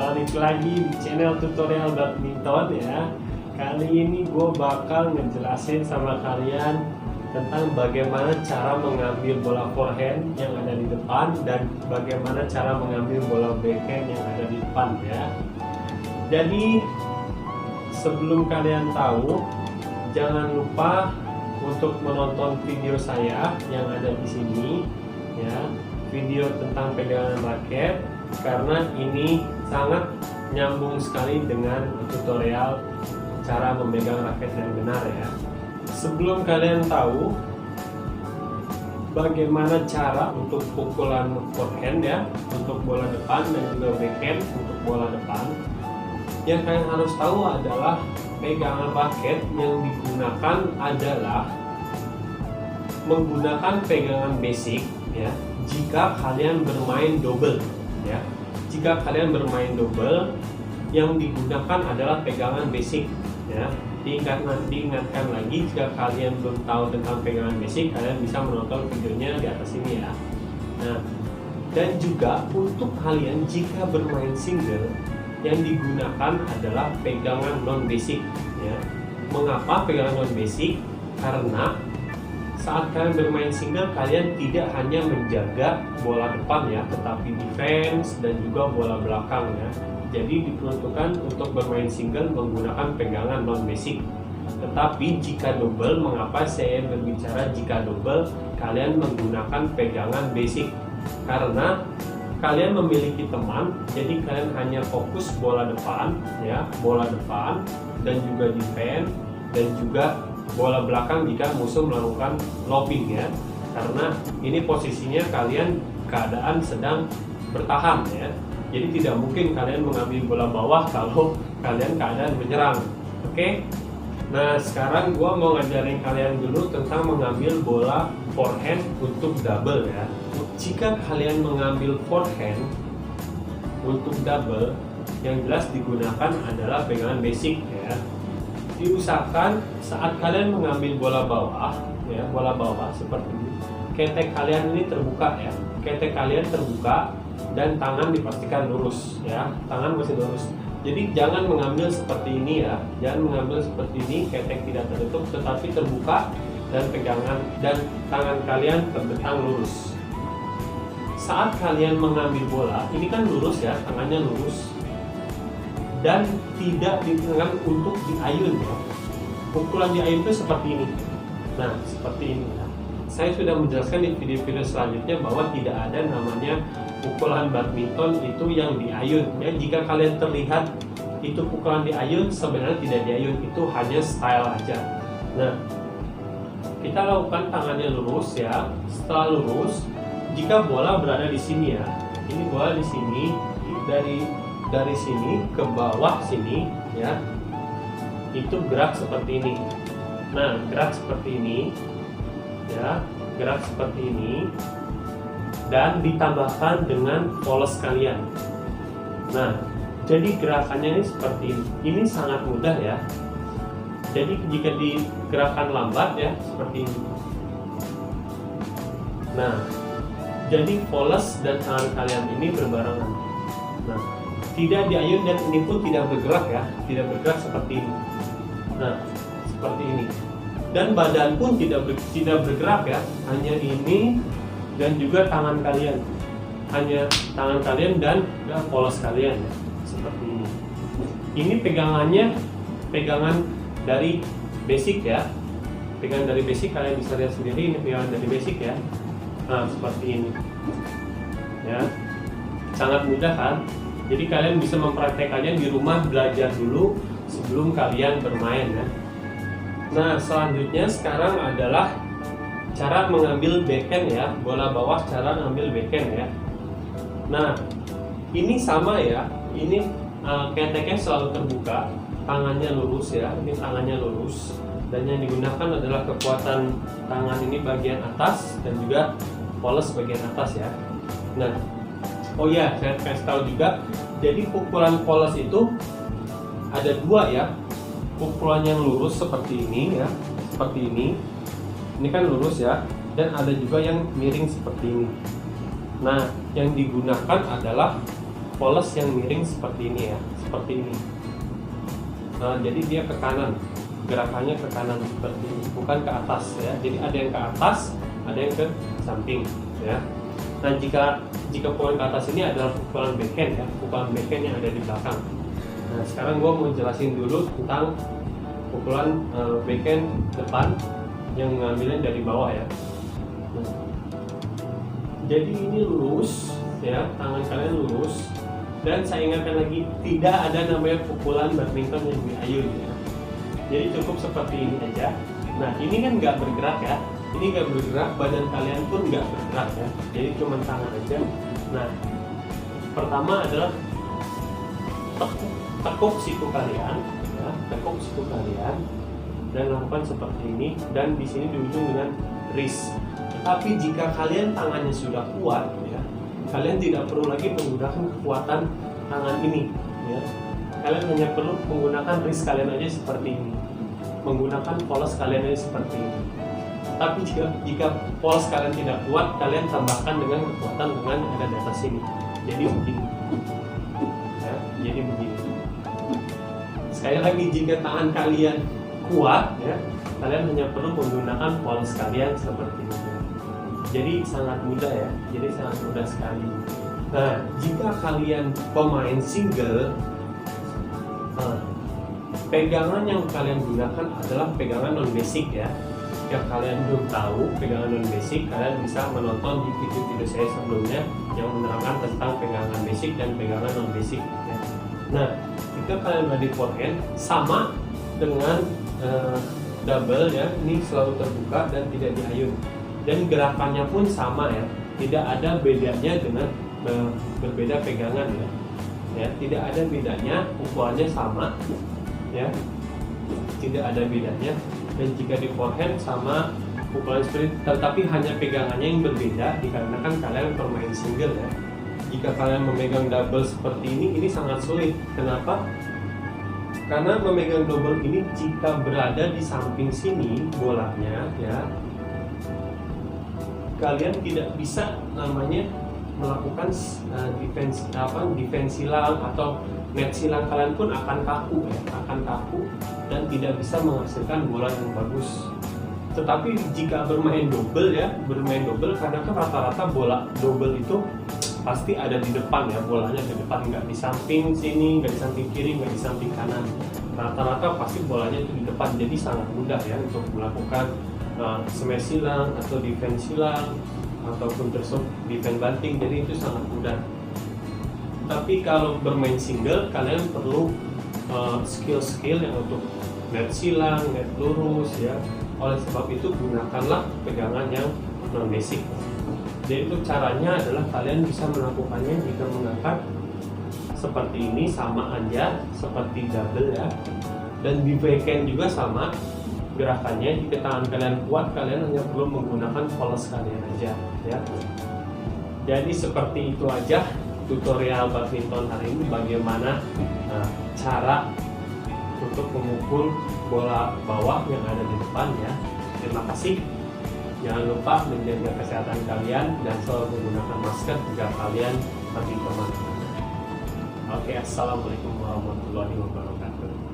balik lagi di channel tutorial badminton ya. Kali ini gue bakal ngejelasin sama kalian tentang bagaimana cara mengambil bola forehand yang ada di depan dan bagaimana cara mengambil bola backhand yang ada di depan ya. Jadi sebelum kalian tahu, jangan lupa untuk menonton video saya yang ada di sini ya, video tentang pegangan raket, karena ini sangat nyambung sekali dengan tutorial cara memegang raket yang benar ya. Sebelum kalian tahu bagaimana cara untuk pukulan forehand ya, untuk bola depan dan juga backhand untuk bola depan, yang kalian harus tahu adalah pegangan raket yang digunakan adalah menggunakan pegangan basic ya. Jika kalian bermain double ya, jika kalian bermain double, yang digunakan adalah pegangan basic ya. Diingatkan lagi, jika kalian belum tahu tentang pegangan basic, kalian bisa menonton videonya di atas ini ya. Nah, dan juga untuk kalian jika bermain single, yang digunakan adalah pegangan non basic ya. Mengapa pegangan non basic? Karena saat kalian bermain single, kalian tidak hanya menjaga bola depan ya, tetapi defense dan juga bola belakang ya. Jadi diperuntukkan untuk bermain single menggunakan pegangan non basic. Tetapi jika double, mengapa saya berbicara jika double kalian menggunakan pegangan basic? Karena kalian memiliki teman, jadi kalian hanya fokus bola depan ya, bola depan dan juga defense dan juga bola belakang jika musuh melakukan lobbing ya. Karena ini posisinya kalian keadaan sedang bertahan ya. Jadi tidak mungkin kalian mengambil bola bawah kalau kalian keadaan menyerang. Oke. Nah, sekarang gua mau ngajarin kalian dulu tentang mengambil bola forehand untuk double ya. Jika kalian mengambil forehand untuk double, yang jelas digunakan adalah pegangan basic ya. Diusahakan saat kalian mengambil bola bawah ya, bola bawah seperti ini, ketek kalian ini terbuka ya, ketek kalian terbuka dan tangan dipastikan lurus ya, tangan masih lurus. Jadi jangan mengambil seperti ini ya, jangan mengambil seperti ini, ketek tidak tertutup tetapi terbuka dan pegangan dan tangan kalian terbentang lurus. Saat kalian mengambil bola, ini kan lurus ya, tangannya lurus dan tidak digunakan untuk diayun ya. Pukulan diayun itu seperti ini. Nah, seperti ini ya. Saya sudah menjelaskan di video-video selanjutnya bahwa tidak ada namanya pukulan badminton itu yang diayun ya. Jika kalian terlihat itu pukulan diayun, sebenarnya tidak diayun, itu hanya style aja. Nah, kita lakukan tangannya lurus ya. Setelah lurus, jika bola berada di sini ya, ini bola di sini, dari sini ke bawah sini ya, itu gerak seperti ini. Nah, gerak seperti ini ya, gerak seperti ini dan ditambahkan dengan poles kalian. Nah, jadi gerakannya ini seperti ini. Ini sangat mudah ya. Jadi jika digerakkan lambat ya, seperti ini. Nah, jadi poles dan tangan kalian ini berbarengan. Nah, tidak diayun dan ini pun tidak bergerak ya, tidak bergerak seperti ini. Nah, seperti ini. Dan badan pun tidak bergerak ya, hanya ini dan juga tangan kalian, hanya tangan kalian dan polos kalian ya, seperti ini. Ini pegangannya pegangan dari basic ya, pegangan dari basic, kalian bisa lihat sendiri ini pegangan dari basic ya. Nah, seperti ini ya, sangat mudah kan? Jadi kalian bisa mempraktekannya di rumah, belajar dulu sebelum kalian bermain ya. Nah, selanjutnya sekarang adalah cara mengambil backhand ya, bola bawah cara mengambil backhand ya. Nah, ini sama ya, ini keteknya selalu terbuka, tangannya lurus ya, ini tangannya lurus, dan yang digunakan adalah kekuatan tangan ini bagian atas dan juga poles bagian atas ya. Nah, oh ya, saya kasih tahu juga, jadi pukulan poles itu ada dua ya. Pukulan yang lurus seperti ini ya, seperti ini kan lurus ya, dan ada juga yang miring seperti ini. Nah, yang digunakan adalah poles yang miring seperti ini ya, seperti ini. Nah, jadi dia ke kanan, gerakannya ke kanan seperti ini, bukan ke atas ya. Jadi ada yang ke atas, ada yang ke samping ya. Nah, jika pukulan ke atas ini adalah pukulan backhand ya, pukulan backhand yang ada di belakang. Nah, sekarang gue mau jelasin dulu tentang pukulan backhand depan yang ngambilnya dari bawah ya. Nah, jadi ini lurus ya, tangan kalian lurus. Dan saya ingatkan lagi, tidak ada namanya pukulan badminton yang diayun ya. Jadi cukup seperti ini aja. Nah, ini kan nggak bergerak ya. Ini nggak bergerak, badan kalian pun nggak bergerak ya. Jadi cuma tangan aja. Nah, pertama adalah tekuk siku kalian, ya, tekuk siku kalian, dan lakukan seperti ini. Dan di sini di ujung dengan wrist. Tetapi jika kalian tangannya sudah kuat, ya, kalian tidak perlu lagi menggunakan kekuatan tangan ini. Ya. Kalian hanya perlu menggunakan wrist kalian aja seperti ini, menggunakan poles kalian aja seperti ini. Tapi jika poles kalian tidak kuat, kalian tambahkan dengan kekuatan tangan yang ada di atas sini. Jadi begini. Ya, jadi begini. Sekali lagi, jika tangan kalian kuat, ya, kalian hanya perlu menggunakan poles kalian seperti ini. Jadi sangat mudah ya. Jadi sangat mudah sekali. Nah, jika kalian pemain single, pegangan yang kalian gunakan adalah pegangan non basic ya. Jika kalian belum tahu pegangan non basic, kalian bisa menonton di video-video saya sebelumnya yang menerangkan tentang pegangan basic dan pegangan non basic ya. Nah, jika kalian berada di forehand sama dengan double ya, ini selalu terbuka dan tidak diayun. Dan gerakannya pun sama ya, tidak ada bedanya dengan berbeda pegangan ya. Ya, tidak ada bedanya, pukulannya sama ya, tidak ada bedanya. Dan jika di forehand sama pukulan seperti, tetapi hanya pegangannya yang berbeda dikarenakan kalian bermain single ya. Jika kalian memegang double seperti ini sangat sulit. Kenapa? Karena memegang double ini jika berada di samping sini bolanya ya, kalian tidak bisa namanya melakukan defense silang atau net silang, kalian pun akan kaku ya, akan kaku dan tidak bisa menghasilkan bola yang bagus. Tetapi jika bermain double ya, bermain double karena kan rata-rata bola double itu pasti ada di depan ya, bolanya di depan, nggak di samping sini, nggak di samping kiri, nggak di samping kanan. Rata-rata pasti bolanya itu di depan, jadi sangat mudah ya untuk melakukan smash silang atau defense silang ataupun tersuk defense banting, jadi itu sangat mudah. Tapi kalau bermain single, kalian perlu skill-skill yang untuk net silang, net lurus ya. Oleh sebab itu gunakanlah pegangan yang non basic. Jadi itu caranya adalah kalian bisa melakukannya jika mengangkat seperti ini sama aja seperti double ya. Dan di backhand juga sama gerakannya. Jika tangan kalian kuat, kalian hanya perlu menggunakan poles kalian aja ya. Jadi seperti itu aja tutorial badminton hari ini, bagaimana cara untuk memukul bola bawah yang ada di depan ya. Terima kasih. Jangan lupa menjaga kesehatan kalian dan selalu menggunakan masker jika kalian pergi kemana-mana. Oke, assalamualaikum warahmatullahi wabarakatuh.